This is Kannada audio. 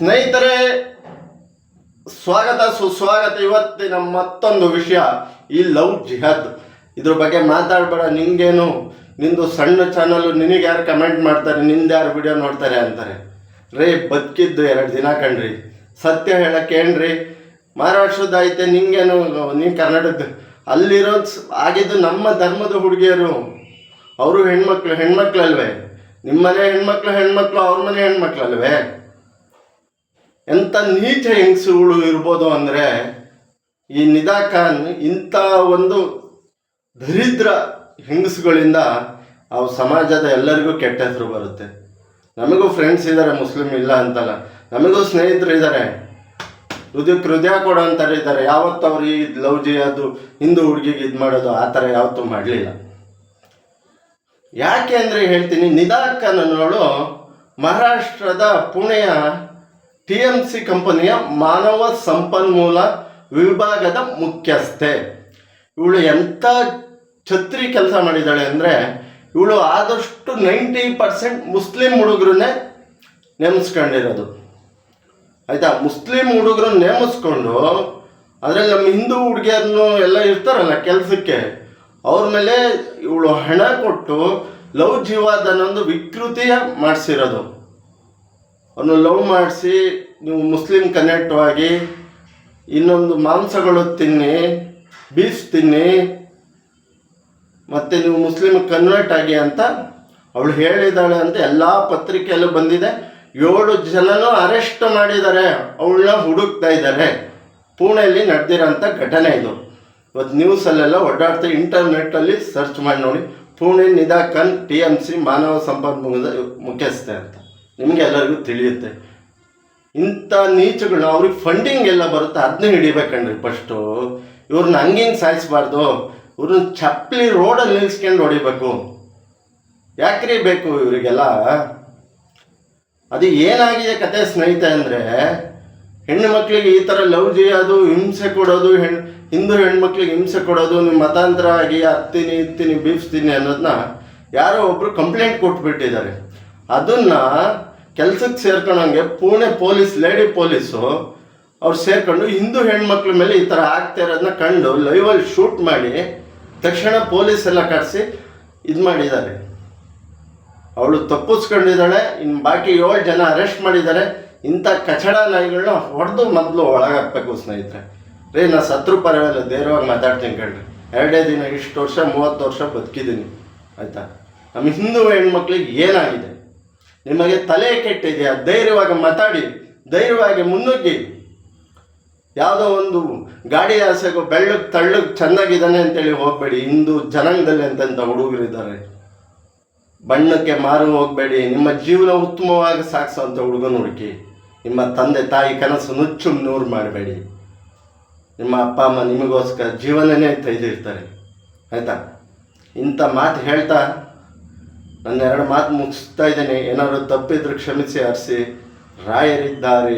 ಸ್ನೇಹಿತರೆ, ಸ್ವಾಗತ ಸುಸ್ವಾಗತ. ಇವತ್ತಿನ ಮತ್ತೊಂದು ವಿಷಯ, ಈ ಲವ್ ಜಿಹಾದ್. ಇದ್ರ ಬಗ್ಗೆ ಮಾತಾಡಬೇಡ, ನಿಂಗೇನು, ನಿಂದು ಸಣ್ಣ ಚಾನಲ್, ನಿನಗೆ ಯಾರು ಕಮೆಂಟ್ ಮಾಡ್ತಾರೆ, ನಿಂದು ಯಾರು ವಿಡಿಯೋ ನೋಡ್ತಾರೆ ಅಂತಾರೆ. ಬದುಕಿದ್ದು 2 ದಿನ ಕಣ್ರಿ. ಸತ್ಯ ಹೇಳಕ್ಕೆ ಏನ್ರಿ, ಮಹಾರಾಷ್ಟ್ರದ ಐತೆ, ನಿಂಗೇನು, ನೀವು ಕರ್ನಾಟಕದ. ಅಲ್ಲಿರೋದು ಆಗಿದ್ದು ನಮ್ಮ ಧರ್ಮದ ಹುಡುಗಿಯರು, ಅವರು ಹೆಣ್ಮಕ್ಳಲ್ವೇ? ನಿಮ್ಮನೆ ಹೆಣ್ಮಕ್ಳು, ಅವ್ರ ಮನೆ ಹೆಣ್ಮಕ್ಳಲ್ವೇ? ಎಂಥ ನೀಚ ಹೆಂಗಸುಗಳು ಇರ್ಬೋದು ಅಂದರೆ, ಈ ನಿದಾ ಖಾನ್ ಇಂಥ ಒಂದು ದರಿದ್ರ ಹೆಂಗಸುಗಳಿಂದ ಆ ಸಮಾಜದ ಎಲ್ಲರಿಗೂ ಕೆಟ್ಟ ಹೆಸರು ಬರುತ್ತೆ. ನಮಗೂ ಫ್ರೆಂಡ್ಸ್ ಇದ್ದಾರೆ, ಮುಸ್ಲಿಮ್ ಇಲ್ಲ ಅಂತಲ್ಲ, ನಮಗೂ ಸ್ನೇಹಿತರು ಇದ್ದಾರೆ, ಹೃದಯ ಕೊಡೋ ಅಂತಾರೆ ಇದ್ದಾರೆ. ಯಾವತ್ತು ಅವ್ರು ಈ ಲವ್ ಜಿಹಾದು ಹಿಂದೂ ಹುಡುಗಿಗೆ ಇದು ಮಾಡೋದು ಆ ಥರ ಯಾವತ್ತೂ ಮಾಡಲಿಲ್ಲ. ಯಾಕೆ ಅಂದರೆ ಹೇಳ್ತೀನಿ, ನಿದಾ ಖಾನ್ ಅನ್ನೋಳು ಮಹಾರಾಷ್ಟ್ರದ ಪುಣೆಯ TMC ಕಂಪನಿಯ ಮಾನವ ಸಂಪನ್ಮೂಲ ವಿಭಾಗದ ಮುಖ್ಯಸ್ಥೆ. ಇವಳು ಎಂಥ ಛತ್ರಿ ಕೆಲಸ ಮಾಡಿದ್ದಾಳೆ ಅಂದರೆ, ಇವಳು ಆದಷ್ಟು 90% ಮುಸ್ಲಿಂ ಹುಡುಗರನ್ನೇ ನೇಮಿಸ್ಕೊಂಡಿರೋದು. ಆಯಿತಾ? ಮುಸ್ಲಿಂ ಹುಡುಗರನ್ನ ನೇಮಿಸ್ಕೊಂಡು, ಅದರಲ್ಲಿ ನಮ್ಮ ಹಿಂದೂ ಹುಡುಗಿಯರನ್ನು ಎಲ್ಲ ಇರ್ತಾರಲ್ಲ ಕೆಲಸಕ್ಕೆ, ಅವ್ರ ಮೇಲೆ ಇವಳು ಹಣ ಕೊಟ್ಟು ಲವ್ ಜಿಹಾದ್ ಅನ್ನೊಂದು ವಿಕೃತಿಯ ಮಾಡಿಸಿರೋದು. ಅವನು ಲವ್ ಮಾಡಿಸಿ, ನೀವು ಮುಸ್ಲಿಂ ಕನೆಕ್ಟ್ ಆಗಿ ಇನ್ನೊಂದು ಮಾಂಸಗಳು ತಿನ್ನಿ, ಬೀಫ್ ತಿನ್ನಿ, ಮತ್ತು ನೀವು ಮುಸ್ಲಿಮ್ ಕನ್ವರ್ಟ್ ಆಗಿ ಅಂತ ಅವಳು ಹೇಳಿದ್ದಾಳೆ ಅಂತ ಎಲ್ಲ ಪತ್ರಿಕೆಯಲ್ಲೂ ಬಂದಿದೆ. 7 ಜನನೂ ಅರೆಸ್ಟ್ ಮಾಡಿದ್ದಾರೆ, ಅವಳನ್ನ ಹುಡುಕ್ತಾ ಇದ್ದಾರೆ. ಪುಣೆಯಲ್ಲಿ ನಡೆದಿರೋಂಥ ಘಟನೆ ಇದು. ಇವತ್ತು ನ್ಯೂಸಲ್ಲೆಲ್ಲ ಓಡಾಡ್ತಾ, ಇಂಟರ್ನೆಟ್ಟಲ್ಲಿ ಸರ್ಚ್ ಮಾಡಿ ನೋಡಿ, ಪುಣೆ ನಿದಾ ಖಾನ್ TMC ಮಾನವ ಸಂಪನ್ಮೂಲದ ಮುಖ್ಯಸ್ಥೆ ಅಂತ, ನಿಮಗೆ ಎಲ್ಲರಿಗೂ ತಿಳಿಯುತ್ತೆ. ಇಂಥ ನೀಚಗಳನ್ನ, ಅವ್ರಿಗೆ ಫಂಡಿಂಗ್ ಎಲ್ಲ ಬರುತ್ತೆ, ಅದನ್ನ ಹಿಡಿಬೇಕಂಡ್ರಿ ಫಸ್ಟು. ಇವ್ರನ್ನ ಹಂಗಿಂಗೆ ಸಾಯಿಸಬಾರ್ದು, ಇವ್ರನ್ನ ಚಪ್ಪಲಿ ರೋಡಲ್ಲಿ ನಿಲ್ಸ್ಕೊಂಡು ಹೊಡಿಬೇಕು. ಯಾಕ್ರಿ ಬೇಕು ಇವರಿಗೆಲ್ಲ? ಅದು ಏನಾಗಿದೆ ಕತೆ ಸ್ನೇಹಿತ ಅಂದರೆ, ಹೆಣ್ಣು ಮಕ್ಕಳಿಗೆ ಈ ಥರ ಲವ್ ಜಿಹಾದು, ಹಿಂಸೆ ಕೊಡೋದು, ಹಿಂದೂ ಹೆಣ್ಮಕ್ಳಿಗೆ ಹಿಂಸೆ ಕೊಡೋದು, ನೀವು ಮತಾಂತರ ಆಗಿ ಇತ್ತೀನಿ ಬೀಫ್ ತಿನ್ನಿ ಅನ್ನೋದನ್ನ ಯಾರೋ ಒಬ್ಬರು ಕಂಪ್ಲೇಂಟ್ ಕೊಟ್ಬಿಟ್ಟಿದ್ದಾರೆ. ಅದನ್ನು ಕೆಲಸಕ್ಕೆ ಸೇರ್ಕೊಂಡಂಗೆ ಪುಣೆ ಪೊಲೀಸ್, ಲೇಡಿ ಪೊಲೀಸು ಅವ್ರು ಸೇರ್ಕೊಂಡು ಹಿಂದೂ ಹೆಣ್ಮಕ್ಳ ಮೇಲೆ ಈ ಥರ ಆಗ್ತಾ ಇರೋದನ್ನ ಕಂಡು ಲೈವಲ್ಲಿ ಶೂಟ್ ಮಾಡಿ ತಕ್ಷಣ ಪೊಲೀಸ್ ಎಲ್ಲ ಕರೆಸಿ ಇದು ಮಾಡಿದ್ದಾರೆ. ಅವಳು ತಪ್ಪಿಸ್ಕೊಂಡಿದ್ದಾಳೆ. ಇನ್ನು ಬಾಕಿ 7 ಜನ ಅರೆಸ್ಟ್ ಮಾಡಿದ್ದಾರೆ. ಇಂಥ ಕಚಡ ನಾಯಿಗಳನ್ನ ಹೊಡೆದು ಮೊದಲು ಒಳಗಾಕಬೇಕು ಸ್ನೇಹಿತರೆ. ನಾ ಸತ್ರು ಪರವಾಗಿಲ್ಲ, ಧೈರ್ಯವಾಗಿ ಮಾತಾಡ್ತೀನಿ ಕಣ್ರಿ. 2 ದಿನ ಇಷ್ಟು ವರ್ಷ 30 ವರ್ಷ ಬದುಕಿದ್ದೀನಿ, ಆಯಿತಾ? ನಮ್ಮ ಹಿಂದೂ ಹೆಣ್ಮಕ್ಳಿಗೆ ಏನಾಗಿದೆ? ನಿಮಗೆ ತಲೆ ಕೆಟ್ಟಿದೆಯಾ? ಧೈರ್ಯವಾಗಿ ಮಾತಾಡಿ, ಧೈರ್ಯವಾಗಿ ಮುನ್ನುಗ್ಗಿ. ಯಾವುದೋ ಒಂದು ಗಾಡಿ ಆಸೆಗೂ ಬೆಳ್ಳಗೆ ತಳ್ಳಗೆ ಚೆನ್ನಾಗಿದ್ದಾನೆ ಅಂತೇಳಿ ಹೋಗಬೇಡಿ. ಹಿಂದೂ ಜನಾಂಗದಲ್ಲಿ ಅಂತಂತ ಹುಡುಗರಿದ್ದಾರೆ, ಬಣ್ಣಕ್ಕೆ ಮಾರು ಹೋಗಬೇಡಿ. ನಿಮ್ಮ ಜೀವನ ಉತ್ತಮವಾಗಿ ಸಾಗಿಸೋಂಥ ಹುಡುಗನ ಹುಡುಕಿ. ನಿಮ್ಮ ತಂದೆ ತಾಯಿ ಕನಸು ನುಚ್ಚು ನೂರು ಮಾಡಬೇಡಿ. ನಿಮ್ಮ ಅಪ್ಪ ಅಮ್ಮ ನಿಮಗೋಸ್ಕರ ಜೀವನನೇ ತೆಗೆದಿರ್ತಾರೆ, ಆಯಿತಾ? ಇಂಥ ಮಾತು ಹೇಳ್ತಾ ನನ್ನ 2 ಮಾತು ಮುಗಿಸ್ತಾ ಇದ್ದೇನೆ. ಏನಾದರೂ ತಪ್ಪಿದ್ರೆ ಕ್ಷಮಿಸಿ, ಹರಿಸಿ. ರಾಯರಿದ್ದಾರೆ.